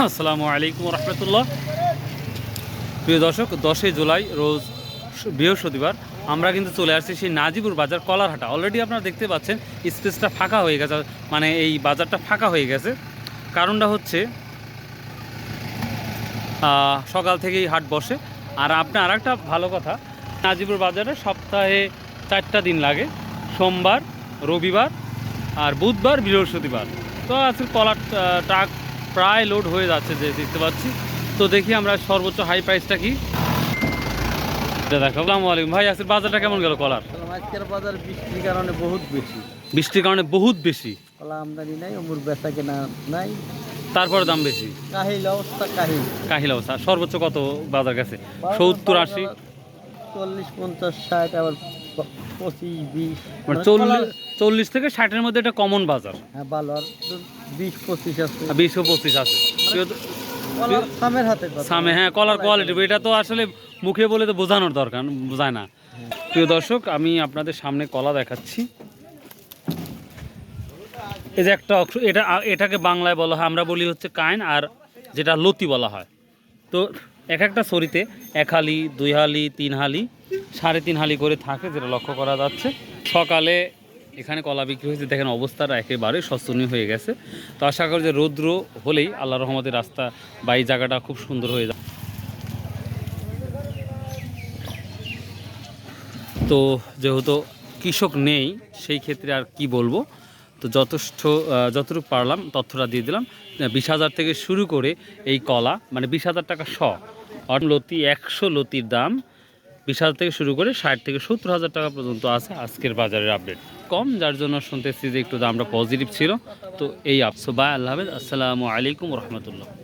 আসসালামু আলাইকুম রহমতুল্লাহ। প্রিয় দর্শক, 10 জুলাই রোজ বৃহস্পতিবার আমরা কিন্তু চলে আসছি সেই নাজিপুর বাজার কলারহাটা। অলরেডি আপনারা দেখতে পাচ্ছেন স্পেসটা ফাঁকা হয়ে গেছে, মানে এই বাজারটা ফাঁকা হয়ে গেছে। কারণটা হচ্ছে সকাল থেকেই হাট বসে। আর আপনার আরেকটা ভালো কথা, নাজিপুর বাজারে সপ্তাহে 4টা দিন লাগে, সোমবার, রবিবার আর বুধবার, বৃহস্পতিবার। তো আজকে কলার ট্রাক প্রায় লোড হয়ে যাচ্ছে যে দেখতে পাচ্ছি। তো দেখি আমরা সর্বোচ্চ হাই প্রাইসটা কি এটা দেখো। আসসালামু আলাইকুম ভাই, আজকের বাজারটা কেমন গেল কলার? আজকের বাজার বৃষ্টির কারণে বহুত বেশি, বৃষ্টির কারণে বহুত বেশি কলা আমদানি নাই, অমুর বেচা কেনা নাই, তারপরে দাম বেশি। কাহিল অবস্থা, কাহিল কাহিল অবস্থা। সর্বোচ্চ কত বাজার গেছে? 70, 80, 40, 50, 60, আবার 25, 20, মানে 40 থেকে 60-এর মধ্যে এটা কমন বাজার। হ্যাঁ ভালো। আর 20, 25 আছে, 20 ও 25 আছে। কলার সামের হাতে সামনে হ্যাঁ, কলার কোয়ালিটি এটা তো আসলে মুখে বলে তো বোঝানোর দরকার বোঝায় না। প্রিয় দর্শক, আমি আপনাদের সামনে কলা দেখাচ্ছি। এই যে একটা এটাকে বাংলায় বলা হয়, আমরা বলি হচ্ছে কাইন, আর যেটা লতি বলা হয়। তো এক একটা সরিতে 1 হালি, 2 হালি, 3 হালি, 3.5 হালি করে থাকে, যেটা লক্ষ্য করা যাচ্ছে। সকালে এখানে কলা বিক্রি হয়েছে, দেখেন অবস্থাটা একেবারে শোচনীয় হয়ে গেছে। তো আশা করি যে রৌদ্র হলেই আল্লাহ রহমতের রাস্তা বা এই জায়গাটা খুব সুন্দর হয়ে যায়। তো যেহেতু কৃষক নেই, সেই ক্ষেত্রে আর কি বলবো, তো যতটুকু পারলাম তথ্যটা দিয়ে দিলাম। 20,000 থেকে শুরু করে এই কলা, মানে 20,000 টাকা লতি, 100 লতির দাম 20,000 থেকে শুরু করে 60 থেকে 70,000 টাকা পর্যন্ত আছে। আজকের বাজারের আপডেট কম, যার জন্য শুনতেছি যে একটু দামটা পজিটিভ ছিল। তো এই আপসো, বাই, আল্লাহ হাফেজ, আসসালামু আলাইকুম রহমতুল্লাহ।